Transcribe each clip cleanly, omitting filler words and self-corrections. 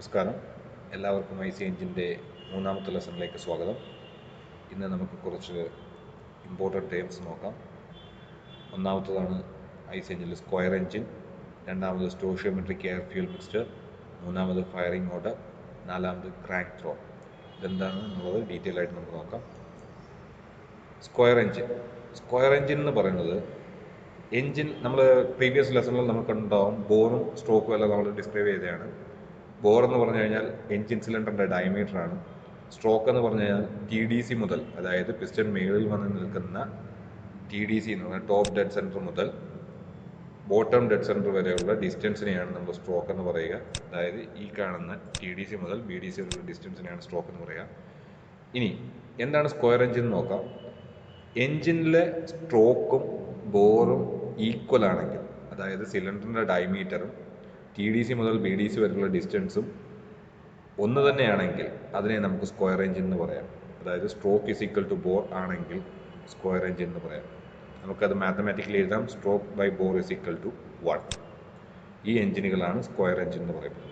നമസ്കാരം. എല്ലാവർക്കും I C എഞ്ചിൻ്റെ മൂന്നാമത്തെ ലെസണിലേക്ക് സ്വാഗതം. ഇന്ന് നമുക്ക് കുറച്ച് ഇമ്പോർട്ടൻറ്റ് ടേംസ് നോക്കാം. ഒന്നാമത്തതാണ് ഐ സി എഞ്ചിൻ്റെ സ്ക്വയർ എഞ്ചിൻ, രണ്ടാമത് സ്റ്റോഷിയോമെട്രിക് എയർ ഫ്യൂൽ മിക്സ്ചർ, മൂന്നാമത് ഫയറിംഗ് ഓർഡർ, നാലാമത് ക്രാങ്ക് ത്രോ. ഇതെന്താണ് എന്നുള്ളത് ഡീറ്റെയിൽ ആയിട്ട് നമുക്ക് നോക്കാം. സ്ക്വയർ എഞ്ചിൻ എന്ന് പറയുന്നത് എഞ്ചിൻ നമ്മൾ പ്രീവിയസ് ലെസണിൽ നമുക്ക് കണ്ടുണ്ടാവും. ബോറും സ്ട്രോക്കും എല്ലാം നമ്മൾ ഡിസ്ക്രൈബ് ചെയ്തതാണ്. ബോർ എന്ന് പറഞ്ഞു കഴിഞ്ഞാൽ എഞ്ചിൻ സിലിണ്ടറിൻ്റെ ഡയമീറ്റർ ആണ്. സ്ട്രോക്ക് എന്ന് പറഞ്ഞു കഴിഞ്ഞാൽ TDC മുതൽ, അതായത് പിസ്റ്റൺ മേളിൽ വന്ന് നിൽക്കുന്ന TDC എന്ന് പറഞ്ഞാൽ ടോപ്പ് ഡെഡ് സെൻറ്റർ മുതൽ ബോട്ടം ഡെഡ് സെൻറ്റർ വരെയുള്ള ഡിസ്റ്റൻസിനെയാണ് നമ്മൾ സ്ട്രോക്ക് എന്ന് പറയുക. അതായത് ഈ കാണുന്ന TDC മുതൽ BDC വരെയുള്ള ഡിസ്റ്റൻസിനെയാണ് സ്ട്രോക്ക് എന്ന് പറയുക. ഇനി എന്താണ് സ്ക്വയർ എഞ്ചിൻ എന്ന് നോക്കാം. എഞ്ചിനിലെ സ്ട്രോക്കും ബോറും ഈക്വൽ ആണെങ്കിൽ, അതായത് സിലിണ്ടറിൻ്റെ ഡയമീറ്ററും TDC മുതൽ BDC വരെയുള്ള ഡിസ്റ്റൻസും ഒന്ന് തന്നെയാണെങ്കിൽ അതിനെ നമുക്ക് സ്ക്വയർ എഞ്ചിൻ എന്ന് പറയാം. അതായത് stroke is equal to bore ആണെങ്കിൽ സ്ക്വയർ എഞ്ചിൻ എന്ന് പറയാം. നമുക്കത് മാത്തമാറ്റിക്കലി എഴുതാം. Stroke by bore is equal to 1. ഈ എഞ്ചിനുകളാണ് സ്ക്വയർ എഞ്ചിൻ എന്ന് പറയുന്നത്.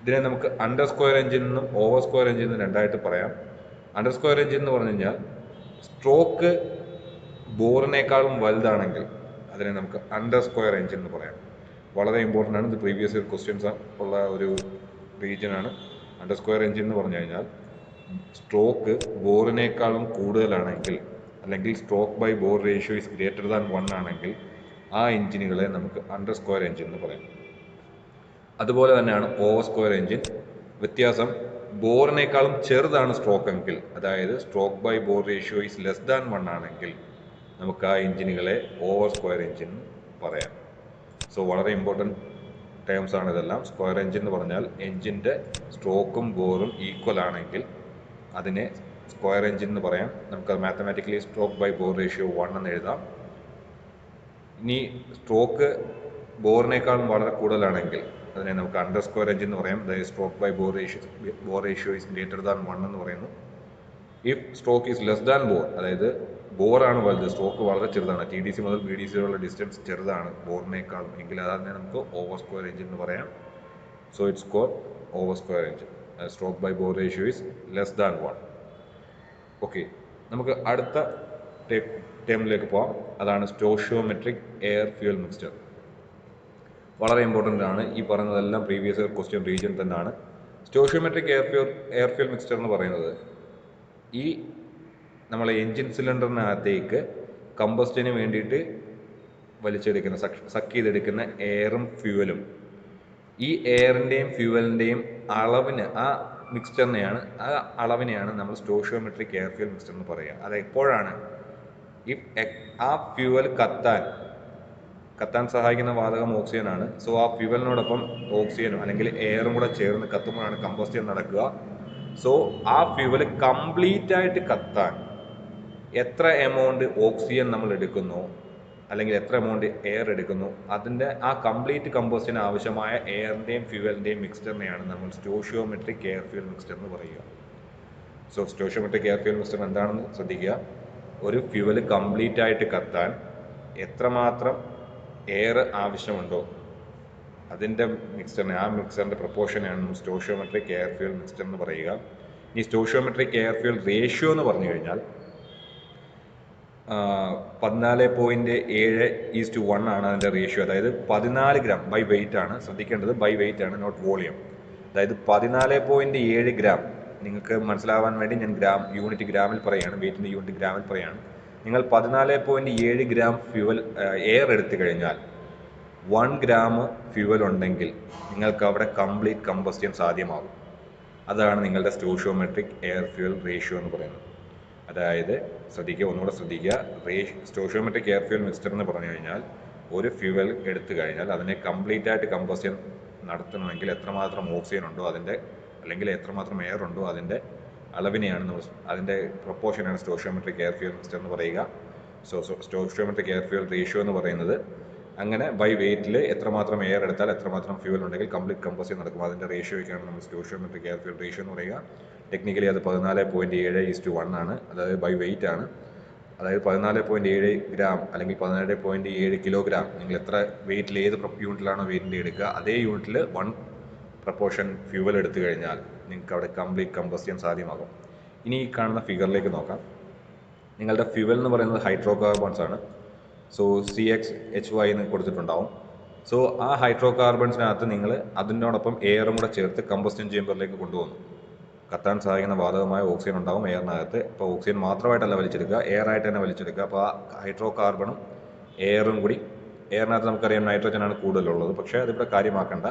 ഇതിനെ നമുക്ക് അണ്ടർ സ്ക്വയർ എഞ്ചിൻ എന്നും ഓവർ സ്ക്വയർ എഞ്ചിൻ എന്നും രണ്ടായിട്ട് പറയാം. അണ്ടർ സ്ക്വയർ എഞ്ചിൻ എന്ന് പറഞ്ഞു കഴിഞ്ഞാൽ സ്ട്രോക്ക് ബോറിനേക്കാളും വലുതാണെങ്കിൽ അതിനെ നമുക്ക് അണ്ടർ സ്ക്വയർ എഞ്ചിൻ എന്ന് പറയാം. വളരെ ഇമ്പോർട്ടൻ്റ് ആണ്. ഇത് പ്രീവിയസ് ഇയർ ക്വസ്റ്റ്യൻസ് ഉള്ള ഒരു റീജിയനാണ്. അണ്ടർ സ്ക്വയർ എഞ്ചിൻ എന്ന് പറഞ്ഞു കഴിഞ്ഞാൽ സ്ട്രോക്ക് ബോറിനേക്കാളും കൂടുതലാണെങ്കിൽ, അല്ലെങ്കിൽ stroke by bore ratio is greater than 1 ആണെങ്കിൽ ആ എഞ്ചിനുകളെ നമുക്ക് അണ്ടർ സ്ക്വയർ എഞ്ചിൻ എന്ന് പറയാം. അതുപോലെ തന്നെയാണ് ഓവർ സ്ക്വയർ എഞ്ചിൻ. വ്യത്യാസം, ബോറിനേക്കാളും ചെറുതാണ് സ്ട്രോക്ക് എങ്കിൽ, അതായത് stroke by bore ratio is less than 1 ആണെങ്കിൽ നമുക്ക് ആ എഞ്ചിനുകളെ ഓവർ സ്ക്വയർ എഞ്ചിൻ പറയാം. സോ വളരെ ഇമ്പോർട്ടൻറ്റ് ടേംസ് ആണ് ഇതെല്ലാം. സ്ക്വയർ എഞ്ചിൻ എന്ന് പറഞ്ഞാൽ എഞ്ചിൻ്റെ സ്ട്രോക്കും ബോറും ഈക്വൽ ആണെങ്കിൽ അതിനെ സ്ക്വയർ എഞ്ചിൻ എന്ന് പറയാം. നമുക്ക് mathematically stroke by bore ratio 1 എന്ന് എഴുതാം. ഇനി സ്ട്രോക്ക് ബോറിനേക്കാളും വളരെ കൂടുതലാണെങ്കിൽ അതിനെ നമുക്ക് അണ്ടർ സ്ക്വയർ എഞ്ചിൻ എന്ന് പറയാം. അതായത് stroke by bore ratio is greater than 1 എന്ന് പറയുന്നു. If stroke is less than bore, അതായത് ബോറാണ് വലുത്, സ്ട്രോക്ക് വളരെ ചെറുതാണ്, TDC മുതൽ BDC വരെയുള്ള ഡിസ്റ്റൻസ് ചെറുതാണ് ബോറിനേക്കാളും എങ്കിൽ അതിനെ നമുക്ക് ഓവർ സ്ക്വയർ എഞ്ചിൻ എന്ന് പറയാം. So it's called over square engine. Stroke by bore ratio is less than 1. Okay, നമുക്ക് അടുത്ത ടേമിലേക്ക് പോകാം. അതാണ് സ്റ്റോഷിയോമെട്രിക് എയർ ഫ്യൂൽ മിക്സ്ചർ. വളരെ ഇമ്പോർട്ടൻ്റ് ആണ്. ഈ പറയുന്നതെല്ലാം പ്രീവിയസ് ഇയർ ക്വസ്റ്റ്യൻ റീജിയൻ തന്നെയാണ്. സ്റ്റോഷിയോമെട്രിക് എയർ ഫ്യൂൽ മിക്സ്ചർ എന്ന് പറയുന്നത് ഈ നമ്മളെ എൻജിൻ സിലിണ്ടറിനകത്തേക്ക് കമ്പസ്റ്റിന് വേണ്ടിയിട്ട് വലിച്ചെടുക്കുന്ന, സക്ക് ചെയ്തെടുക്കുന്ന എയറും ഫ്യൂവലും, ഈ എയറിൻ്റെയും ഫ്യൂവലിൻ്റെയും അളവിന്, ആ അളവിനെയാണ് നമ്മൾ സ്റ്റോഷിയോമെട്രിക് എയർ ഫ്യൂൽ മിക്സ്ചർ എന്ന് പറയുക. അത് എപ്പോഴാണ് ആ ഫ്യൂവൽ കത്താൻ സഹായിക്കുന്ന വാതകം ഓക്സിജൻ ആണ്. സോ ആ ഫ്യൂവലിനോടൊപ്പം ഓക്സിജനും അല്ലെങ്കിൽ എയറും കൂടെ ചേർന്ന് കത്തുമ്പോഴാണ് കമ്പസ്റ്റൻ നടക്കുക. സോ ആ ഫ്യൂവൽ കംപ്ലീറ്റ് ആയിട്ട് കത്താൻ എത്ര എമൗണ്ട് ഓക്സിജൻ നമ്മൾ എടുക്കുന്നു, അല്ലെങ്കിൽ എത്ര എമൗണ്ട് എയർ എടുക്കുന്നു, അതിൻ്റെ ആ കംപ്ലീറ്റ് കമ്പോസ്റ്റിന് ആവശ്യമായ എയറിൻ്റെയും ഫ്യൂവലിൻ്റെയും മിക്സ്ചറിനെയാണ് നമ്മൾ സ്റ്റോഷിയോമെട്രിക് എയർ ഫ്യൂൽ മിക്സ്ചർ എന്ന് പറയുക. So stoichiometric air fuel mixture എന്താണെന്ന് ശ്രദ്ധിക്കുക. ഒരു ഫ്യൂവൽ കംപ്ലീറ്റ് ആയിട്ട് കത്താൻ എത്രമാത്രം എയർ ആവശ്യമുണ്ടോ അതിൻ്റെ മിക്സ്ചറിനെ, ആ മിക്സ്ചറിൻ്റെ പ്രപ്പോർഷനെയാണ് സ്റ്റോഷിയോമെട്രിക് എയർ ഫ്യൂൽ മിക്സ്ചർ എന്ന് പറയുക. ഈ സ്റ്റോഷിയോമെട്രിക് എയർ ഫ്യൂൽ റേഷ്യോ എന്ന് പറഞ്ഞു കഴിഞ്ഞാൽ 14.7:1 ആണ് അതിൻ്റെ റേഷ്യോ. അതായത് 14 ഗ്രാം ബൈ വെയിറ്റ് ആണ്. ശ്രദ്ധിക്കേണ്ടത് ബൈ വെയിറ്റ് ആണ്, നോട്ട് വോളിയം. അതായത് 14.7 ഗ്രാം. നിങ്ങൾക്ക് മനസ്സിലാവാൻ വേണ്ടി ഞാൻ യൂണിറ്റ് ഗ്രാമിൽ പറയുകയാണ്, വെയിറ്റിൻ്റെ യൂണിറ്റ് ഗ്രാമിൽ പറയുകയാണ്. നിങ്ങൾ 14.7 ഗ്രാം ഫ്യൂവൽ എയർ എടുത്തു കഴിഞ്ഞാൽ 1 ഗ്രാം ഫ്യൂവൽ ഉണ്ടെങ്കിൽ നിങ്ങൾക്ക് അവിടെ കംപ്ലീറ്റ് കമ്പസ്റ്റൻ സാധ്യമാകും. അതാണ് നിങ്ങളുടെ സ്റ്റോഷിയോമെട്രിക് എയർ ഫ്യൂൽ റേഷ്യോ എന്ന് പറയുന്നത്. അതായത് ഒന്നുകൂടെ ശ്രദ്ധിക്കുക. സ്റ്റോഷിയോമെട്രിക് എയർ ഫ്യൂൽ മിക്സ്ചർ എന്ന് പറഞ്ഞു കഴിഞ്ഞാൽ ഒരു ഫ്യൂവൽ എടുത്തു കഴിഞ്ഞാൽ അതിനെ കംപ്ലീറ്റ് ആയിട്ട് കമ്പസ്റ്റൻ നടത്തണമെങ്കിൽ എത്രമാത്രം ഓക്സിജൻ ഉണ്ടോ അതിൻ്റെ, അല്ലെങ്കിൽ എത്രമാത്രം എയർ ഉണ്ടോ അതിൻ്റെ അളവിനെയാണ് അതിൻ്റെ പ്രപ്പോർഷനാണ് സ്റ്റോഷിയോമെട്രിക് എയർ ഫ്യൂൽ മിക്സ്ചർ എന്ന് പറയുക. സ്റ്റോഷിയോമെട്രിക് എയർ ഫ്യൂൽ റേഷ്യോ എന്ന് പറയുന്നത് അങ്ങനെ ബൈ വെയിറ്റിൽ എത്രമാത്രം എയർ എടുത്താൽ എത്രമാത്രം ഫ്യൂവൽ ഉണ്ടെങ്കിൽ കംപ്ലീറ്റ് കമ്പസ്റ്റൻ നടക്കും, അതിൻ്റെ റേഷ്യോയ്ക്കാണ് നമ്മൾ സ്റ്റോഷിയോമെട്രിക് എയർ ഫ്യൂൽ റേഷ്യോ എന്ന് പറയുക. ടെക്നിക്കലി അത് 14.7:1 ആണ്. അതായത് ബൈ വെയിറ്റ് ആണ്. അതായത് 14.7 ഗ്രാം അല്ലെങ്കിൽ 17.7 കിലോഗ്രാം. നിങ്ങൾ എത്ര വെയിറ്റിൽ ഏത് യൂണിറ്റിലാണോ വെയിറ്റിൻ്റെ എടുക്കുക അതേ യൂണിറ്റിൽ പ്രപ്പോർഷൻ ഫ്യൂവൽ എടുത്തു കഴിഞ്ഞാൽ നിങ്ങൾക്ക് അവിടെ കംപ്ലീറ്റ് കമ്പസ്റ്റൻ സാധ്യമാകും. ഇനി ഈ കാണുന്ന ഫിഗറിലേക്ക് നോക്കാം. നിങ്ങളുടെ ഫ്യൂവൽ എന്ന് പറയുന്നത് ഹൈഡ്രോ കാർബൺസ് ആണ്. സോ CH2 എന്ന് കൊടുത്തിട്ടുണ്ടാവും. സോ ആ ഹൈഡ്രോ കാർബൺസിനകത്ത് നിങ്ങൾ അതിനോടൊപ്പം എയറും കൂടെ ചേർത്ത് കമ്പസ്റ്റൻ ചേമ്പറിലേക്ക് കൊണ്ടുപോകുന്നു. കത്താൻ സഹായിക്കുന്ന വാതകമായ ഓക്സിജൻ ഉണ്ടാവും എയറിനകത്ത്. അപ്പോൾ ഓക്സിജൻ മാത്രമായിട്ടല്ല വലിച്ചെടുക്കുക, എയർ ആയിട്ട് തന്നെ വലിച്ചെടുക്കുക. അപ്പോൾ ആ ഹൈഡ്രോ കാർബണും എയറും കൂടി, എയറിനകത്ത് നമുക്കറിയാം നൈട്രജനാണ് കൂടുതലുള്ളത്, പക്ഷേ അതിവിടെ കാര്യമാക്കേണ്ട.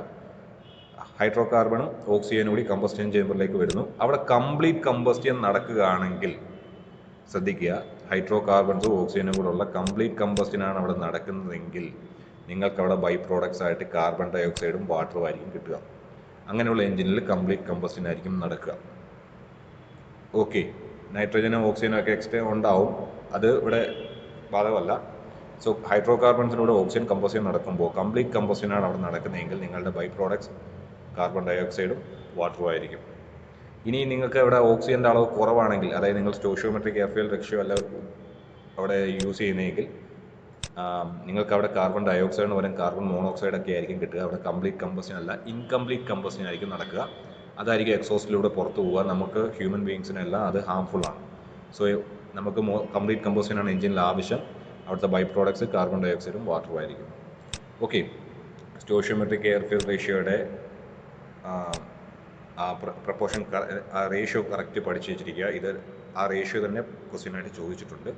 ഹൈഡ്രോ കാർബണും ഓക്സിജനും കൂടി കമ്പസ്റ്റൻ ചേമ്പറിലേക്ക് വരുന്നു. അവിടെ കംപ്ലീറ്റ് കമ്പസ്റ്റൻ നടക്കുകയാണെങ്കിൽ ശ്രദ്ധിക്കുക, ഹൈഡ്രോ കാർബൺസും ഓക്സിജനും കൂടെ ഉള്ള കംപ്ലീറ്റ് കമ്പസ്റ്റനാണ് അവിടെ നടക്കുന്നതെങ്കിൽ നിങ്ങൾക്ക് അവിടെ ബൈ പ്രോഡക്ട്സ് ആയിട്ട് കാർബൺ ഡൈ ഓക്സൈഡും വാട്ടറും ആയിരിക്കും കിട്ടുക. അങ്ങനെയുള്ള എഞ്ചിനിൽ കംപ്ലീറ്റ് കമ്പസ്റ്റൻ ആയിരിക്കും നടക്കുക. ഓക്കെ, നൈട്രജനും ഓക്സിജനും ഒക്കെ എക്സ്ട്രാ ഉണ്ടാവും, അത് ഇവിടെ ബാധകമല്ല. സോ ഹൈഡ്രോ കാർബൺസിലൂടെ ഓക്സിജൻ കമ്പസ്റ്റൻ നടക്കുമ്പോൾ കംപ്ലീറ്റ് കമ്പസ്റ്റനാണ് അവിടെ നടക്കുന്നതെങ്കിൽ നിങ്ങളുടെ ബൈ പ്രോഡക്ട്സ് കാർബൺ ഡൈ ഓക്സൈഡും വാട്ടറും ആയിരിക്കും. ഇനി നിങ്ങൾക്ക് ഇവിടെ ഓക്സിജൻ്റെ അളവ് കുറവാണെങ്കിൽ, അതായത് നിങ്ങൾ സ്റ്റോഷിയോമെട്രിക് എയർ ഫ്യൂവൽ റേഷ്യോ അല്ല അവിടെ യൂസ് ചെയ്യുന്നതെങ്കിൽ നിങ്ങൾക്ക് അവിടെ കാർബൺ ഡൈ ഓക്സൈഡിന് പകരം കാർബൺ മോണോക്സൈഡ് ഒക്കെ ആയിരിക്കും കിട്ടുക. അവിടെ കംപ്ലീറ്റ് കമ്പസ്റ്റൻ അല്ല, ഇൻകംപ്ലീറ്റ് കമ്പസ്റ്റൻ ആയിരിക്കും നടക്കുക. അതായിരിക്കും എക്സോസ്റ്റിലൂടെ പുറത്ത് പോവുക. നമുക്ക് ഹ്യൂമൻ ബീങ്സിനെല്ലാം അത് ഹാംഫുൾ ആണ്. സോ നമുക്ക് കംപ്ലീറ്റ് കമ്പസ്റ്റനാണ് എഞ്ചിനിൽ ആവശ്യം. അവിടുത്തെ ബൈ പ്രോഡക്ട്സ് കാർബൺ ഡൈ ഓക്സൈഡും വാട്ടറും ആയിരിക്കും. ഓക്കെ, സ്റ്റോഷിയോമെട്രിക് എയർ ഫ്യൂവൽ റേഷ്യോയുടെ പ്രപ്പോർഷൻ ആ റേഷ്യോ കറക്റ്റ് പഠിച്ചു വെച്ചിരിക്കുക. ഇത് ആ റേഷ്യോ തന്നെ ക്വസ്റ്റ്യനായിട്ട് ചോദിച്ചിട്ടുണ്ട്.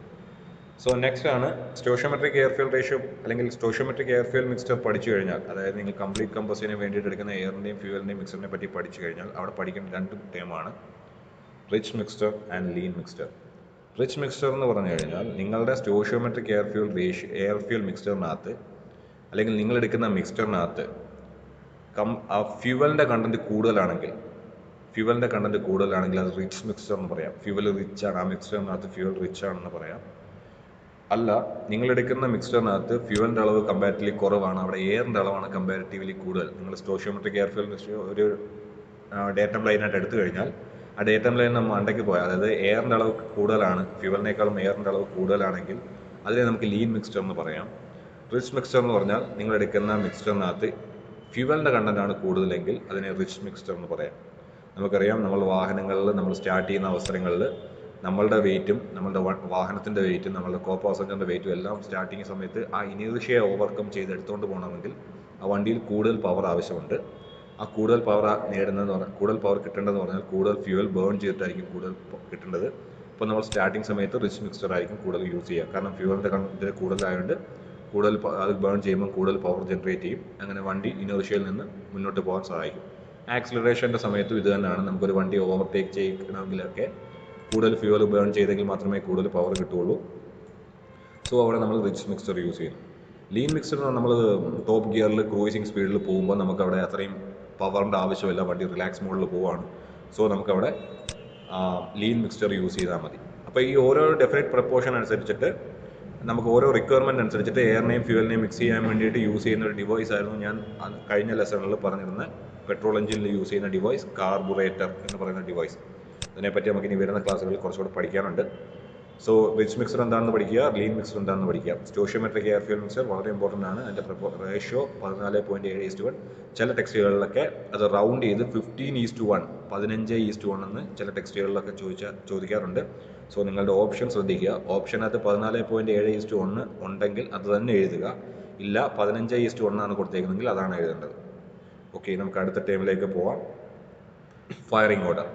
സോ നെക്സ്റ്റ് ആണ് സ്റ്റോഷിയോമെട്രിക് എയർ ഫ്യൂവൽ റേഷ്യോ അല്ലെങ്കിൽ സ്റ്റോഷിയോമെട്രിക് എയർ ഫ്യൂവൽ മിക്സ്ചർ പഠിച്ചു കഴിഞ്ഞാൽ, അതായത് നിങ്ങൾ കംപ്ലീറ്റ് കമ്പസ്റ്റന് വേണ്ടിയിട്ട് എടുക്കുന്ന എയറിൻ്റെയും ഫ്യൂവലിൻ്റെയും മിക്സറിനെ പറ്റി പഠിച്ചു കഴിഞ്ഞാൽ അവിടെ പഠിക്കുന്ന രണ്ട് ടേമാണ് rich mixture and lean mixture. Rich mixture എന്ന് പറഞ്ഞു കഴിഞ്ഞാൽ നിങ്ങളുടെ സ്റ്റോഷിയോമെട്രിക് എയർ ഫ്യൂവൽ മിക്സ്ചറിനകത്ത് അല്ലെങ്കിൽ നിങ്ങൾ എടുക്കുന്ന മിക്സ്ചറിനകത്ത് ഫ്യൂവലിൻ്റെ കണ്ടന്റ് കൂടുതലാണെങ്കിൽ അത് റിച്ച് മിക്സ്ചർ എന്ന് പറയാം. ഫ്യൂവൽ റിച്ച് ആണ്, ആ മിക്സ്ചറിനകത്ത് ഫ്യൂവൽ റിച്ച് ആണെന്ന് പറയാം. അല്ല, നിങ്ങളെടുക്കുന്ന മിക്സ്ചറിനകത്ത് ഫ്യൂവലിൻ്റെ അളവ് കമ്പാരിറ്റീവ്ലി കുറവാണ്, അവിടെ എയറിൻ്റെ അളവാണ് കമ്പാരിറ്റീവ്ലി കൂടുതൽ. നിങ്ങൾ സ്റ്റോഷിയോമെട്രിക് എയർ ഫ്യൂവൽ ഒരു ഡേറ്റം ലൈനായിട്ട് എടുത്തു കഴിഞ്ഞാൽ ആ ഡേറ്റം ലൈൻ നമ്മൾ മണ്ടയ്ക്ക് പോയാൽ, അതായത് എയറിൻ്റെ അളവ് കൂടുതലാണ്, ഫ്യൂവലിനേക്കാളും എയറിൻ്റെ അളവ് കൂടുതലാണെങ്കിൽ അതിനെ നമുക്ക് ലീൻ മിക്സ്ചർ എന്ന് പറയാം. റിച്ച് മിക്സ്ചർ എന്ന് പറഞ്ഞാൽ നിങ്ങൾ എടുക്കുന്ന മിക്സ്ചറിനകത്ത് ഫ്യൂവലിൻ്റെ കണ്ടൻ്റാണ് കൂടുതലെങ്കിൽ അതിനെ റിച്ച് മിക്സ്ചർ എന്ന് പറയാം. നമുക്കറിയാം, നമ്മൾ വാഹനങ്ങളിൽ നമ്മൾ സ്റ്റാർട്ട് ചെയ്യുന്ന അവസരങ്ങളിൽ നമ്മളുടെ വെയിറ്റും നമ്മളുടെ വാഹനത്തിൻ്റെ വെയിറ്റും നമ്മളുടെ കോ പാസഞ്ചറിൻ്റെ വെയിറ്റും എല്ലാം സ്റ്റാർട്ടിങ് സമയത്ത് ആ ഇനീഷ്യയെ ഓവർകം ചെയ്ത് എടുത്തുകൊണ്ട് പോകണമെങ്കിൽ ആ വണ്ടിയിൽ കൂടുതൽ പവർ ആവശ്യമുണ്ട്. ആ കൂടുതൽ പവർ കൂടുതൽ പവർ കിട്ടേണ്ടതെന്ന് പറഞ്ഞാൽ കൂടുതൽ ഫ്യൂവൽ ബേൺ ചെയ്തിട്ടായിരിക്കും കൂടുതൽ കിട്ടേണ്ടത്. അപ്പോൾ നമ്മൾ സ്റ്റാർട്ടിങ് സമയത്ത് റിച്ച് മിക്സ്ചർ ആയിരിക്കും കൂടുതൽ യൂസ് ചെയ്യുക. കാരണം ഫ്യൂവലിൻ്റെ കണ്ടന്റ് കൂടുതലായതുകൊണ്ട് കൂടുതൽ അത് ബേൺ ചെയ്യുമ്പോൾ കൂടുതൽ പവർ ജനറേറ്റ് ചെയ്യും. അങ്ങനെ വണ്ടി ഇനേർഷ്യയിൽ നിന്ന് മുന്നോട്ട് പോകാൻ സഹായിക്കും. ആക്സിലറേഷൻ്റെ സമയത്തും ഇത് തന്നെയാണ്. നമുക്കൊരു വണ്ടി ഓവർടേക്ക് ചെയ്യണമെങ്കിലൊക്കെ കൂടുതൽ ഫ്യൂവൽ ബേൺ ചെയ്തെങ്കിൽ മാത്രമേ കൂടുതൽ പവർ കിട്ടുകയുള്ളൂ. സോ അവിടെ നമ്മൾ റിച്ച് മിക്സ്ചർ യൂസ് ചെയ്യും. ലീൻ മിക്സ്ചർ നമ്മൾ ടോപ്പ് ഗിയറിൽ ക്രൂയിസിങ് സ്പീഡിൽ പോകുമ്പോൾ നമുക്കവിടെ അത്രയും പവറിൻ്റെ ആവശ്യമില്ല, വണ്ടി റിലാക്സ് മോഡിൽ പോവുകയാണ്. സോ നമുക്കവിടെ ലീൻ മിക്സ്ചർ യൂസ് ചെയ്താൽ മതി. അപ്പോൾ ഈ ഓരോ ഡെഫിനറ്റ് പ്രപ്പോർഷൻ അനുസരിച്ചിട്ട് നമുക്ക് ഓരോ റിക്വയർമെൻറ്റ് അനുസരിച്ചിട്ട് എയറിനെയും ഫ്യൂവലിനെയും മിക്സ് ചെയ്യാൻ വേണ്ടിയിട്ട് യൂസ് ചെയ്യുന്ന ഒരു ഡിവൈസ് ആയിരുന്നു ഞാൻ കഴിഞ്ഞ ലെസണിൽ പറഞ്ഞിരുന്ന പെട്രോൾ എഞ്ചിനിൽ യൂസ് ചെയ്യുന്ന ഡിവൈസ്, കാർബുറേറ്റർ എന്ന് പറയുന്ന ഡിവൈസ്. അതിനെപ്പറ്റി നമുക്ക് ഇനി വരുന്ന ക്ലാസ്സുകളിൽ കുറച്ചുകൂടെ പഠിക്കാനുണ്ട്. സോ റിച്ച് മിക്സർ എന്താണെന്ന് പഠിക്കുക, ലീൻ മിക്സർ എന്താണെന്ന് പഠിക്കുക. സ്റ്റോഷിയോമെട്രിക് എയർ ഫ്യൂവൽ മിക്സർ വളരെ ഇമ്പോർട്ടൻ്റ് ആണ്. അതിൻ്റെ റേഷ്യോ 14.7:1. ചില ടെക്സ്റ്റുകളിലൊക്കെ അത് റൗണ്ട് ചെയ്ത് 15:1, 15:1 എന്ന് ചില ടെക്സ്റ്റുകളിലൊക്കെ ചോദിക്കാറുണ്ട്. സോ നിങ്ങളുടെ ഓപ്ഷൻ ശ്രദ്ധിക്കുക. ഓപ്ഷനകത്ത് 14.7:1 ഉണ്ടെങ്കിൽ അത് തന്നെ എഴുതുക. ഇല്ല 15:1 ആണ് കൊടുത്തേക്കുന്നതെങ്കിൽ അതാണ് എഴുതേണ്ടത്. ഓക്കെ, നമുക്ക് അടുത്ത ടൈമിലേക്ക് പോവാം. Firing order.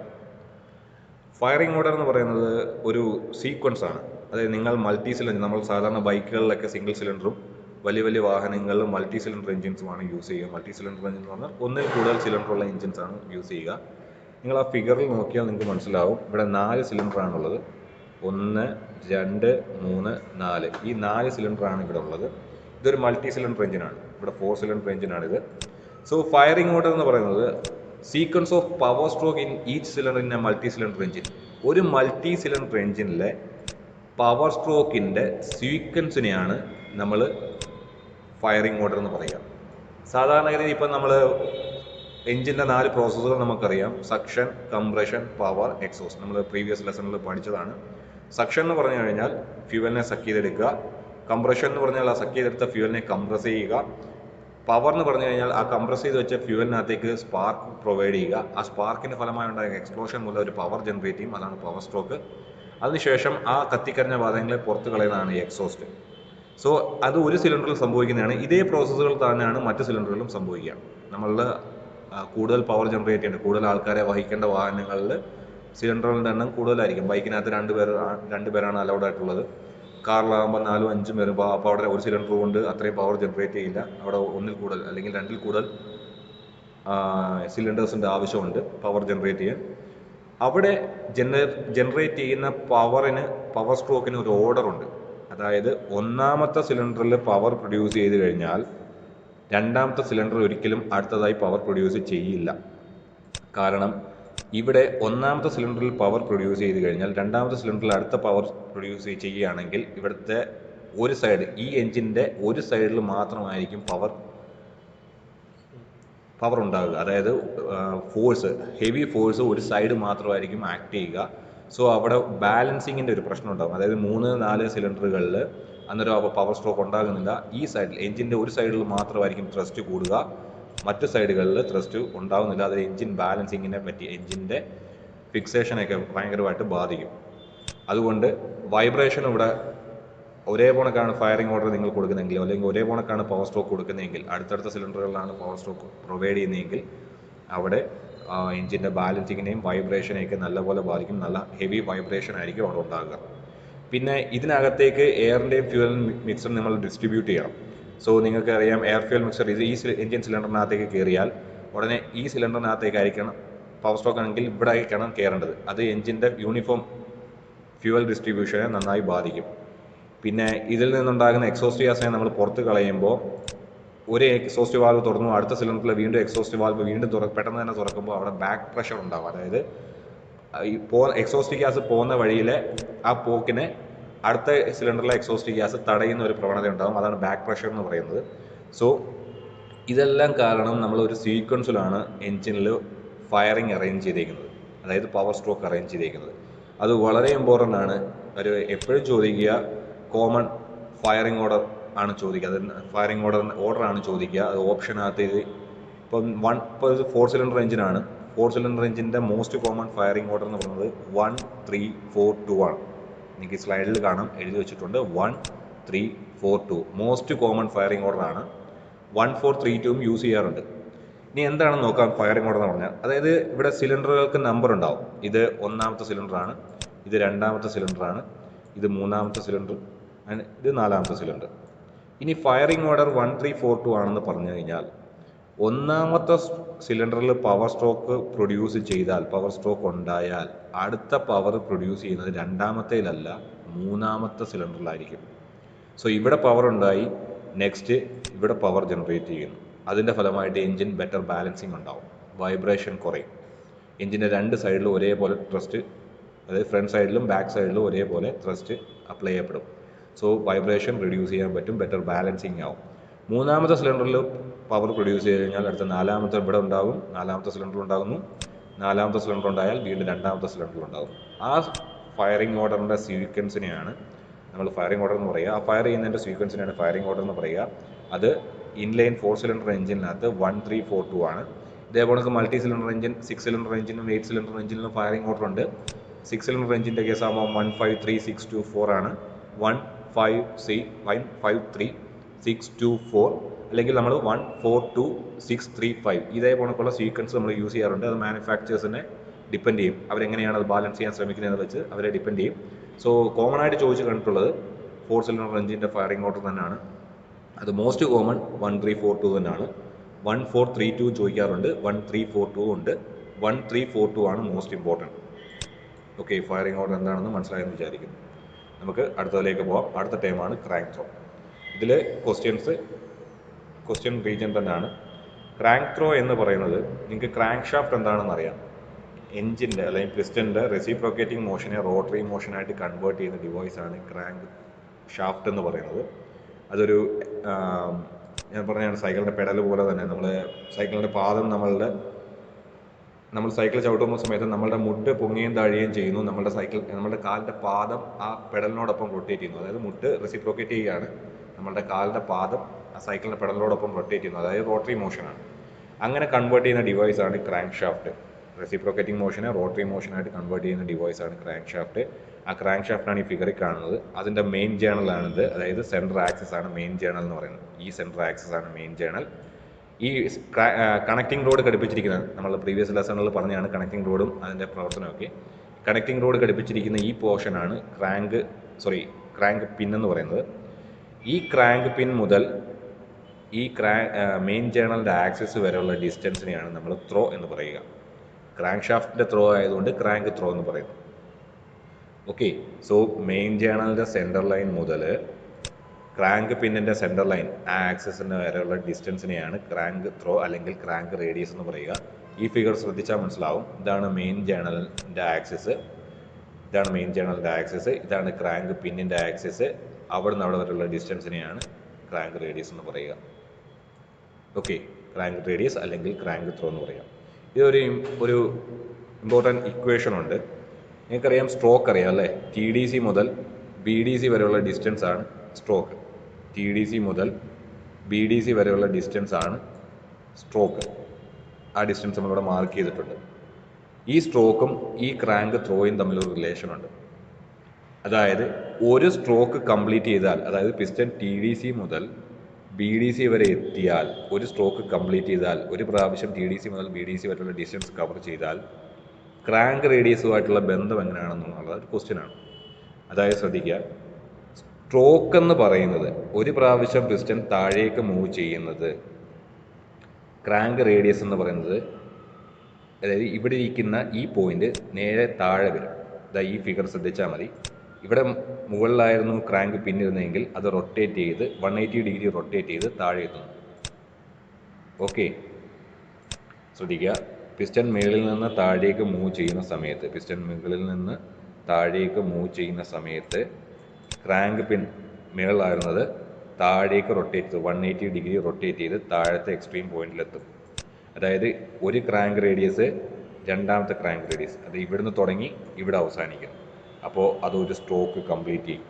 ഫയറിംഗ് ഓർഡർ എന്ന് പറയുന്നത് ഒരു സീക്വൻസ് ആണ്. അതായത് നിങ്ങൾ മൾട്ടി സിലിണ്ടർ, നമ്മൾ സാധാരണ ബൈക്കുകളിലൊക്കെ സിംഗിൾ സിലിണ്ടറും വലിയ വലിയ വാഹനങ്ങളിലും മൾട്ടി സിലിണ്ടർ എഞ്ചിൻസുമാണ് യൂസ് ചെയ്യുക. മൾട്ടി സിലിണ്ടർ എഞ്ചിൻ എന്ന് പറഞ്ഞാൽ ഒന്നിൽ കൂടുതൽ സിലിണ്ടറുള്ള എഞ്ചിൻസാണ് യൂസ് ചെയ്യുക. നിങ്ങൾ ആ ഫിഗറിൽ നോക്കിയാൽ നിങ്ങൾക്ക് മനസ്സിലാവും. ഇവിടെ 4 സിലിണ്ടറാണുള്ളത്. 1, 2, 3, 4. ഈ 4 സിലിണ്ടറാണ് ഇവിടെ ഉള്ളത്. ഇതൊരു മൾട്ടി സിലിണ്ടർ എഞ്ചിനാണ്. ഇവിടെ 4 സിലിണ്ടർ എഞ്ചിനാണിത്. സോ ഫയറിംഗ് ഓർഡർ എന്ന് പറയുന്നത് sequence of power stroke in each cylinder in A multi cylinder engine. ഒരു മൾട്ടി സിലിണ്ടർ എഞ്ചിനിലെ പവർ സ്ട്രോക്കിൻ്റെ സീക്വൻസിനെയാണ് നമ്മൾ ഫയറിംഗ് ഓർഡർ എന്ന് പറയുക. സാധാരണഗതി ഇപ്പം നമ്മൾ എഞ്ചിൻ്റെ 4 പ്രോസസ്സുകൾ നമുക്കറിയാം. Suction, compression, power, exhaust. നമ്മൾ പ്രീവിയസ് ലെസണിൽ പഠിച്ചതാണ്. സക്ഷൻ എന്ന് പറഞ്ഞു കഴിഞ്ഞാൽ ഫ്യൂവലിനെ സക്ക് ചെയ്തെടുക്കുക. കംപ്രഷൻ എന്ന് പറഞ്ഞാൽ ആ സക്ക് ചെയ്തെടുത്ത ഫ്യൂവലിനെ കംപ്രസ് ചെയ്യുക. പവർ എന്ന് പറഞ്ഞു കഴിഞ്ഞാൽ ആ കംപ്രസ് ചെയ്ത് വെച്ച ഫ്യൂവലിനകത്തേക്ക് സ്പാർക്ക് പ്രൊവൈഡ് ചെയ്യുക. ആ സ്പാർക്കിൻ്റെ ഫലമായി ഉണ്ടായ എക്സ്പ്ലോഷൻ മൂലം ഒരു പവർ ജനറേറ്റ് ചെയ്യും. അതാണ് പവർ സ്ട്രോക്ക്. അതിനുശേഷം ആ കത്തിക്കറിഞ്ഞ വാതകങ്ങളെ പുറത്ത് കളയുന്നതാണ് ഈ എക്സോസ്റ്റ്. സോ അത് ഒരു സിലിണ്ടറിൽ സംഭവിക്കുന്നതാണ്. ഇതേ പ്രോസസ്സുകൾ തന്നെയാണ് മറ്റ് സിലിണ്ടറിലും സംഭവിക്കുക. നമ്മളുടെ കൂടുതൽ പവർ ജനറേറ്റ് ചെയ്യേണ്ട, കൂടുതൽ ആൾക്കാരെ വഹിക്കേണ്ട വാഹനങ്ങളിൽ സിലിണ്ടറിൻ്റെ എണ്ണം കൂടുതലായിരിക്കും. ബൈക്കിനകത്ത് രണ്ട് പേരാണ് അലൗഡ് ആയിട്ടുള്ളത്. കാറിലാകുമ്പോൾ 4-5 പേരും. അപ്പോൾ അവിടെ ഒരു സിലിണ്ടർ കൊണ്ട് അത്രയും പവർ ജനറേറ്റ് ചെയ്യില്ല. അവിടെ ഒന്നിൽ കൂടുതൽ അല്ലെങ്കിൽ 2ൽ കൂടുതൽ സിലിണ്ടേഴ്സിൻ്റെ ആവശ്യമുണ്ട് പവർ ജനറേറ്റ് ചെയ്യാൻ. അവിടെ ജനറേറ്റ് ചെയ്യുന്ന പവർ സ്ട്രോക്കിന് ഒരു ഓർഡറുണ്ട്. അതായത് ഒന്നാമത്തെ സിലിണ്ടറിൽ പവർ പ്രൊഡ്യൂസ് ചെയ്ത് കഴിഞ്ഞാൽ രണ്ടാമത്തെ സിലിണ്ടർ ഒരിക്കലും അടുത്തതായി പവർ പ്രൊഡ്യൂസ് ചെയ്യില്ല. കാരണം ഇവിടെ ഒന്നാമത്തെ സിലിണ്ടറിൽ പവർ പ്രൊഡ്യൂസ് ചെയ്ത് കഴിഞ്ഞാൽ രണ്ടാമത്തെ സിലിണ്ടറിൽ അടുത്ത പവർ പ്രൊഡ്യൂസ് ചെയ്യുകയാണെങ്കിൽ ഇവിടുത്തെ ഒരു സൈഡ്, ഈ എൻജിൻ്റെ ഒരു സൈഡിൽ മാത്രമായിരിക്കും പവർ ഉണ്ടാകുക. അതായത് ഹെവി ഫോഴ്സ് ഒരു സൈഡ് മാത്രമായിരിക്കും ആക്ട് ചെയ്യുക. സോ അവിടെ ബാലൻസിങ്ങിൻ്റെ ഒരു പ്രശ്നം ഉണ്ടാകും. അതായത് 3-4 സിലിണ്ടറുകളിൽ അന്നേരം പവർ സ്ട്രോക്ക് ഉണ്ടാകുന്നില്ല. ഈ സൈഡിൽ എൻജിൻ്റെ ഒരു സൈഡിൽ മാത്രമായിരിക്കും ത്രസ്റ്റ് കൂടുക, മറ്റ് സൈഡുകളിൽ ത്രസ്റ്റ് ഉണ്ടാകുന്നില്ല. അത് എൻജിൻ ബാലൻസിങ്ങിനെ പറ്റി, എൻജിൻ്റെ ഫിക്സേഷനൊക്കെ ഭയങ്കരമായിട്ട് ബാധിക്കും. അതുകൊണ്ട് വൈബ്രേഷൻ ഇവിടെ ഒരേ കണക്കാണ് ഫയറിംഗ് ഓർഡർ നിങ്ങൾ കൊടുക്കുന്നതെങ്കിൽ, അല്ലെങ്കിൽ ഒരേ കണക്കാണ് പവർ സ്ട്രോക്ക് കൊടുക്കുന്നതെങ്കിൽ, അടുത്തടുത്ത സിലിണ്ടറുകളിലാണ് പവർ സ്ട്രോക്ക് പ്രൊവൈഡ് ചെയ്യുന്നതെങ്കിൽ അവിടെ എൻജിൻ്റെ ബാലൻസിങ്ങിനെയും വൈബ്രേഷനെയൊക്കെ നല്ലപോലെ ബാധിക്കും. നല്ല ഹെവി വൈബ്രേഷൻ ആയിരിക്കും അവിടെ ഉണ്ടാകുക. പിന്നെ ഇതിനകത്തേക്ക് എയറിൻ്റെയും ഫ്യൂവൽ മിക്സർ നമ്മൾ ഡിസ്ട്രിബ്യൂട്ട് ചെയ്യണം. സോ നിങ്ങൾക്ക് അറിയാം, എയർ ഫ്യൂവൽ മിക്സർ ഈ എൻജിൻ സിലിണ്ടറിനകത്തേക്ക് കയറിയാൽ ഉടനെ ഈ സിലിണ്ടറിനകത്തേക്കായിരിക്കണം, പവർ സ്ട്രോക്ക് ആണെങ്കിൽ ഇവിടെ ആയിരിക്കണം കയറേണ്ടത്. അത് എൻജിൻ്റെ യൂണിഫോം ഫ്യൂവൽ ഡിസ്ട്രിബ്യൂഷനെ നന്നായി ബാധിക്കും. പിന്നെ ഇതിൽ നിന്നുണ്ടാകുന്ന എക്സോസ്റ്റ് ഗ്യാസിനെ നമ്മൾ പുറത്ത് കളയുമ്പോൾ ഒരു എക്സോസ്റ്റ് വാൽവ് തുറന്നു, അടുത്ത സിലിണ്ടറിൽ വീണ്ടും എക്സോസ്റ്റ് വാൽവ് വീണ്ടും പെട്ടെന്ന് തന്നെ തുറക്കുമ്പോൾ അവിടെ ബാക്ക് പ്രഷർ ഉണ്ടാകും. അതായത് എക്സോസ്റ്റ് ഗ്യാസ് പോകുന്ന വഴിയിലെ ആ പോക്കിനെ അടുത്ത സിലിണ്ടറിലെ എക്സോസ്റ്റ് ഗ്യാസ് തടയുന്ന ഒരു പ്രവണത ഉണ്ടാകും. അതാണ് ബാക്ക് പ്രഷർ എന്ന് പറയുന്നത്. സോ ഇതെല്ലാം കാരണം നമ്മൾ ഒരു സീക്വൻസിലാണ് എൻജിനിൽ ഫയറിംഗ് അറേഞ്ച് ചെയ്തേക്കുന്നത്, അതായത് പവർ സ്ട്രോക്ക് അറേഞ്ച് ചെയ്തേക്കുന്നത്. അത് വളരെ ഇമ്പോർട്ടൻ്റ് ആണ്. എപ്പോഴും ചോദിക്കുക, കോമൺ ഫയറിംഗ് ഓർഡർ ആണ് ചോദിക്കുക. അത് ഫയറിംഗ് ഓർഡറാണ് ചോദിക്കുക. അത് ഓപ്ഷനകത്ത് ഇപ്പം 4 സിലിണ്ടർ എഞ്ചിനാണ്. 4 സിലിണ്ടർ എഞ്ചിൻ്റെ മോസ്റ്റ് കോമൺ ഫയറിംഗ് ഓർഡർ എന്ന് പറയുന്നത് 1, 3, 4, 2 ആണ്. എനിക്ക് സ്ലൈഡിൽ കാണാം, എഴുതി വെച്ചിട്ടുണ്ട് 1, 3, 4, 2 മോസ്റ്റ് കോമൺ ഫയറിംഗ് ഓർഡറാണ്. 1, 4, 3, 2 യൂസ് ചെയ്യാറുണ്ട്. ഇനി എന്താണെന്ന് നോക്കാം ഫയറിംഗ് ഓർഡർ എന്ന് പറഞ്ഞാൽ. അതായത് ഇവിടെ സിലിണ്ടറുകൾക്ക് നമ്പർ ഉണ്ടാവും. ഇത് ഒന്നാമത്തെ സിലിണ്ടറാണ്, ഇത് രണ്ടാമത്തെ സിലിണ്ടറാണ്, ഇത് മൂന്നാമത്തെ സിലിണ്ടർ, ഇത് നാലാമത്തെ സിലിണ്ടർ. ഇനി ഫയറിംഗ് ഓർഡർ 1, 3, 4, 2 ആണെന്ന് പറഞ്ഞു കഴിഞ്ഞാൽ ഒന്നാമത്തെ സിലിണ്ടറിൽ പവർ സ്ട്രോക്ക് പ്രൊഡ്യൂസ് ചെയ്താൽ, പവർ സ്ട്രോക്ക് ഉണ്ടായാൽ അടുത്ത പവർ പ്രൊഡ്യൂസ് ചെയ്യുന്നത് രണ്ടാമത്തേലല്ല മൂന്നാമത്തെ സിലിണ്ടറിലായിരിക്കും. സോ ഇവിടെ പവർ ഉണ്ടായി, നെക്സ്റ്റ് ഇവിടെ പവർ ജനറേറ്റ് ചെയ്യുന്നു. അതിൻ്റെ ഫലമായിട്ട് എൻജിൻ ബെറ്റർ ബാലൻസിങ് ഉണ്ടാവും, വൈബ്രേഷൻ കുറയും. എൻജിൻ്റെ രണ്ട് സൈഡിലും ഒരേപോലെ ത്രസ്റ്റ്, അതായത് ഫ്രണ്ട് സൈഡിലും ബാക്ക് സൈഡിലും ഒരേപോലെ ത്രസ്റ്റ് അപ്ലൈ ചെയ്യപ്പെടും. സോ വൈബ്രേഷൻ റിഡ്യൂസ് ചെയ്യാൻ പറ്റും, ബെറ്റർ ബാലൻസിങ് ആവും. മൂന്നാമത്തെ സിലിണ്ടറിൽ പവർ പ്രൊഡ്യൂസ് ചെയ്ത് കഴിഞ്ഞാൽ അടുത്ത നാലാമത്തെ ഇവിടെ ഉണ്ടാകും, നാലാമത്തെ സിലിണ്ടർ ഉണ്ടാകുന്നു. നാലാമത്തെ സിലിണ്ടർ ഉണ്ടായാൽ വീണ്ടും രണ്ടാമത്തെ സിലിണ്ടർ ഉണ്ടാകും. ആ ഫയറിംഗ് ഓർഡറിൻ്റെ സീക്വൻസിനെയാണ് നമ്മൾ ഫയറിംഗ് ഓർഡർ എന്ന് പറയുക. ആ ഫയർ ചെയ്യുന്നതിൻ്റെ സീക്വൻസിനെയാണ് ഫയറിംഗ് ഓർഡർ എന്ന് പറയുക. അത് ഇൻലൈൻ 4 സിലിണ്ടർ എഞ്ചിനകത്ത് 1, 3, 4, 2 ആണ്. ഇതേപോലെ മൾട്ടി സിലിണ്ടർ എഞ്ചിൻ, 6 സിലിണ്ടർ എഞ്ചിനും 8 സിലിണ്ടർ എഞ്ചിനും ഫയറിംഗ് ഓർഡർ ഉണ്ട്. 6 സിലിണ്ടർ എഞ്ചിൻ്റെ കേസ് ആകുമ്പോൾ 1, 5, 3, 6, 2, 4 ആണ്. 1, 5, 3, 6, 2, 4 അല്ലെങ്കിൽ നമ്മൾ 1, 4, 2, 6, 3, 5 ഇതേപോലുള്ള സീക്വൻസ് നമ്മൾ യൂസ് ചെയ്യാറുണ്ട്. അത് മാനുഫാക്ചേഴ്സിനെ ഡിപ്പെൻഡ് ചെയ്യും, അവരെങ്ങനെയാണ് അത് ബാലൻസ് ചെയ്യാൻ ശ്രമിക്കുന്നതെന്ന് വെച്ച് അവരെ ഡിപ്പെൻഡ് ചെയ്യും. സോ കോമൺ ആയിട്ട് ചോദിച്ച് കണ്ടിട്ടുള്ളത് 4 സിലിണ്ടർ എഞ്ചിൻ്റെ ഫയറിംഗ് ഓർഡർ തന്നെയാണ്. അത് മോസ്റ്റ് കോമൺ 1, 3, 4, 2 തന്നെയാണ്. 1, 4, 3, 2 ചോദിക്കാറുണ്ട്, 1, 3, 4, 2 ഉണ്ട്. 1, 3, 4, 2 ആണ് most important. Okay, firing order എന്താണെന്ന് മനസ്സിലായെന്ന് വിചാരിക്കുന്നു. നമുക്ക് അടുത്തതിലേക്ക് പോകാം. അടുത്ത ടൈമാണ് ക്രാങ്ക് ത്രോ. ഇതിൽ ക്വസ്റ്റ്യൻ റീജിയൻ തന്നെയാണ്. ക്രാങ്ക് ത്രോ എന്ന് പറയുന്നത്, നിങ്ങൾക്ക് ക്രാങ്ക് ഷാഫ്റ്റ് എന്താണെന്ന് അറിയാം. എഞ്ചിൻ്റെ അല്ലെങ്കിൽ പിസ്റ്റൻ്റെ റെസിപ്രോക്കേറ്റിംഗ് മോഷനെ റോട്ടറി മോഷനായിട്ട് കൺവേർട്ട് ചെയ്യുന്ന ഡിവൈസാണ് ക്രാങ്ക് ഷാഫ്റ്റ് എന്ന് പറയുന്നത്. അതൊരു ഞാൻ പറഞ്ഞാണ് സൈക്കിളിൻ്റെ പെഡൽ പോലെ തന്നെ സൈക്കിളിൻ്റെ പാദം നമ്മൾ സൈക്കിൾ ചവിട്ടുന്ന സമയത്ത് നമ്മളുടെ മുട്ട് പൊങ്ങുകയും താഴുകയും ചെയ്യുന്നു. നമ്മളുടെ കാലിൻ്റെ പാദം ആ പെഡലിനോടൊപ്പം റൊട്ടേറ്റ് ചെയ്യുന്നു. അതായത് മുട്ട് റെസിപ്രോക്കേറ്റ് ചെയ്യുകയാണ്, നമ്മളുടെ കാലിൻ്റെ പാദം ആ സൈക്കിളിൻ്റെ പെഡലോടൊപ്പം റൊട്ടേറ്റ് ചെയ്യുന്നു, അതായത് റോട്ടറി മോഷനാണ്. അങ്ങനെ കൺവേർട്ട് ചെയ്യുന്ന ഡിവൈസാണ് ക്രാങ്ക് ഷാഫ്റ്റ്. റെസിപ്രോക്കേറ്റിംഗ് മോഷനെ റോട്ടറി മോഷനായിട്ട് കൺവേർട്ട് ചെയ്യുന്ന ഡിവൈസാണ് ക്രാങ്ക് ഷാഫ്റ്റ്. ആ ക്രാങ്ക് ഷാഫ്റ്റാണ് ഈ ഫിഗറിൽ കാണുന്നത്. അതിൻ്റെ മെയിൻ ജേണലാണിത്, അതായത് സെൻട്രൽ ആക്സിസ് ആണ് മെയിൻ ജേണൽ എന്ന് പറയുന്നത്. ഈ സെൻട്രൽ ആക്സിസ് ആണ് മെയിൻ ജേണൽ. ഈ കണക്റ്റിംഗ് റോഡ് ഘടിപ്പിച്ചിരിക്കുന്നത് നമ്മൾ പ്രീവിയസ് ലെസണിൽ പറഞ്ഞാണ്, കണക്റ്റിംഗ് റോഡും അതിൻ്റെ പ്രവർത്തനമൊക്കെ. കണക്റ്റിംഗ് റോഡ് ഘടിപ്പിച്ചിരിക്കുന്ന ഈ പോർഷനാണ് ക്രാങ്ക് പിൻ എന്ന് പറയുന്നത്. ഈ ക്രാങ്ക് പിൻ മുതൽ ഈ മെയിൻ ജേണലിൻ്റെ ആക്സിസ് വരെയുള്ള ഡിസ്റ്റൻസിനെയാണ് നമ്മൾ ത്രോ എന്ന് പറയുക. ക്രാങ്ക് ഷാഫ്റ്റിൻ്റെ ത്രോ ആയതുകൊണ്ട് ക്രാങ്ക് ത്രോ എന്ന് പറയുന്നു. ഓക്കെ, സോ മെയിൻ ജേണലിൻ്റെ സെൻറ്റർ ലൈൻ മുതൽ ക്രാങ്ക് പിന്നിൻ്റെ സെൻറ്റർ ലൈൻ ആ ആക്സിസിന് വരെയുള്ള ഡിസ്റ്റൻസിനെയാണ് ക്രാങ്ക് ത്രോ അല്ലെങ്കിൽ ക്രാങ്ക് റേഡിയസ് എന്ന് പറയുക. ഈ ഫിഗർ ശ്രദ്ധിച്ചാൽ മനസ്സിലാവും. ഇതാണ് മെയിൻ ജേണലിൻ്റെ ആക്സിസ്, ഇതാണ് ക്രാങ്ക് പിന്നിൻ്റെ ആക്സിസ്. അവിടെ നിന്ന് അവിടെ വരെയുള്ള ഡിസ്റ്റൻസിനെയാണ് ക്രാങ്ക് റേഡിയസ് എന്ന് പറയുക. ഓക്കെ, ക്രാങ്ക് റേഡിയസ് അല്ലെങ്കിൽ ക്രാങ്ക് ത്രോ എന്ന് പറയാം. ഇതൊരു ഇമ്പോർട്ടൻറ്റ് ഇക്വേഷൻ ഉണ്ട്. നിങ്ങൾക്കറിയാം, സ്ട്രോക്ക് അറിയാം അല്ലേ? TDC മുതൽ BDC വരെയുള്ള ഡിസ്റ്റൻസ് ആണ് സ്ട്രോക്ക്. TDC മുതൽ BDC വരെയുള്ള ഡിസ്റ്റൻസ് ആണ് സ്ട്രോക്ക്. ആ ഡിസ്റ്റൻസ് നമ്മളിവിടെ മാർക്ക് ചെയ്തിട്ടുണ്ട്. ഈ സ്ട്രോക്കും ഈ ക്രാങ്ക് ത്രോയും തമ്മിലൊരു റിലേഷൻ ഉണ്ട്. അതായത് ഒരു സ്ട്രോക്ക് കംപ്ലീറ്റ് ചെയ്താൽ, അതായത് പിസ്റ്റൺ TDC മുതൽ BDC വരെ എത്തിയാൽ, ഒരു സ്ട്രോക്ക് കംപ്ലീറ്റ് ചെയ്താൽ, ഒരു പ്രാവശ്യം TDC മുതൽ BDC വരെയുള്ള ഡിസ്റ്റൻസ് കവർ ചെയ്താൽ ക്രാങ്ക് റേഡിയസുമായിട്ടുള്ള ബന്ധം എങ്ങനെയാണെന്നുള്ളത് ഒരു ക്വസ്റ്റ്യനാണ്. അതായത് ശ്രദ്ധിക്കുക, സ്ട്രോക്ക് എന്ന് പറയുന്നത് ഒരു പ്രാവശ്യം പിസ്റ്റൺ താഴേക്ക് മൂവ് ചെയ്യുന്നത്, ക്രാങ്ക് റേഡിയസ് എന്ന് പറയുന്നത്, അതായത് ഇവിടെ ഇരിക്കുന്ന ഈ പോയിന്റ് നേരെ താഴെ വരും. ഈ ഫിഗർ ശ്രദ്ധിച്ചാൽ മതി. ഇവിടെ മുകളിലായിരുന്നു ക്രാങ്ക് പിന്നിരുന്നെങ്കിൽ അത് റൊട്ടേറ്റ് ചെയ്ത് 180 ഡിഗ്രി റൊട്ടേറ്റ് ചെയ്ത് താഴെ എത്തുന്നു. ഓക്കെ, ശ്രദ്ധിക്കുക, പിസ്റ്റൺ മുകളിൽ നിന്ന് താഴേക്ക് മൂവ് ചെയ്യുന്ന സമയത്ത് ക്രാങ്ക് പിൻ മുകളിലായിരുന്നത് താഴേക്ക് റൊട്ടേറ്റ് ചെയ്ത് 180 ഡിഗ്രി റൊട്ടേറ്റ് ചെയ്ത് താഴത്തെ എക്സ്ട്രീം പോയിന്റിലെത്തും. അതായത് ഒരു ക്രാങ്ക് റേഡിയസ്, രണ്ടാമത്തെ ക്രാങ്ക് റേഡിയസ്, അത് ഇവിടുന്ന് തുടങ്ങി ഇവിടെ അവസാനിക്കും. അപ്പോൾ അതൊരു സ്ട്രോക്ക് കംപ്ലീറ്റ് ചെയ്യും.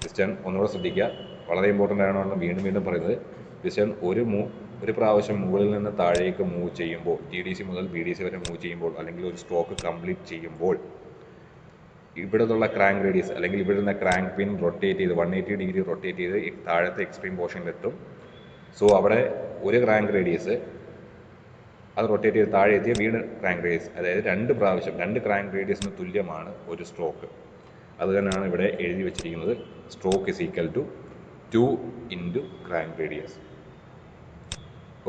പിസ്റ്റൺ ഒന്നുകൂടെ ശ്രദ്ധിക്കുക, വളരെ ഇമ്പോർട്ടൻ്റ് ആണ് വീണ്ടും പറയുന്നത്. പിസ്റ്റൺ ഒരു പ്രാവശ്യം മുകളിൽ നിന്ന് താഴേക്ക് മൂവ് ചെയ്യുമ്പോൾ, TDC മുതൽ BDC വരെ മൂവ് ചെയ്യുമ്പോൾ, അല്ലെങ്കിൽ ഒരു സ്ട്രോക്ക് കംപ്ലീറ്റ് ചെയ്യുമ്പോൾ, ഇവിടെ നിന്നുള്ള ക്രാങ്ക് റേഡിയസ് അല്ലെങ്കിൽ ഇവിടെ നിന്ന് ക്രാങ്ക് പിൻ റൊട്ടേറ്റ് ചെയ്ത് 180 ഡിഗ്രി റൊട്ടേറ്റ് ചെയ്ത് താഴത്തെ എക്സ്ട്രീം പോർഷനിലെത്തും. സോ അവിടെ ഒരു ക്രാങ്ക് റേഡിയസ്, അത് റൊട്ടേറ്റ് ചെയ്ത് താഴെ എത്തിയ വീണ്ടും ക്രാങ്ക് റേഡിയസ്, അതായത് രണ്ട് ക്രാങ്ക് റേഡിയസിന് തുല്യമാണ് ഒരു സ്ട്രോക്ക്. അത് തന്നെയാണ് ഇവിടെ എഴുതി വെച്ചിരിക്കുന്നത്. Stroke is equal to 2 into crank radius.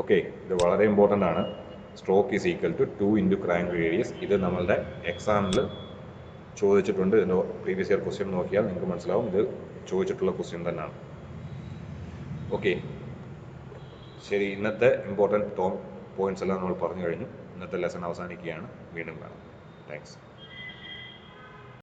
Okay, ഇത് വളരെ ഇമ്പോർട്ടൻ്റ് ആണ്. Stroke is equal to 2 into crank radius. ഇത് നമ്മളുടെ എക്സാമിൽ ചോദിച്ചിട്ടുണ്ട്. ഇതിൻ്റെ പ്രീവിയസ് ഇയർ ക്വസ്റ്റ്യൻ നോക്കിയാൽ നിങ്ങൾക്ക് മനസ്സിലാവും, ഇത് ചോദിച്ചിട്ടുള്ള ക്വസ്റ്റ്യൻ തന്നെയാണ്. ഓക്കെ, ശരി, ഇന്നത്തെ ഇമ്പോർട്ടൻറ്റ് പോയിന്റ്സ് എല്ലാം നമ്മൾ പറഞ്ഞു കഴിഞ്ഞു. ഇന്നത്തെ ലെസൺ അവസാനിക്കുകയാണ്. വീണ്ടും കാണാം. താങ്ക്സ്.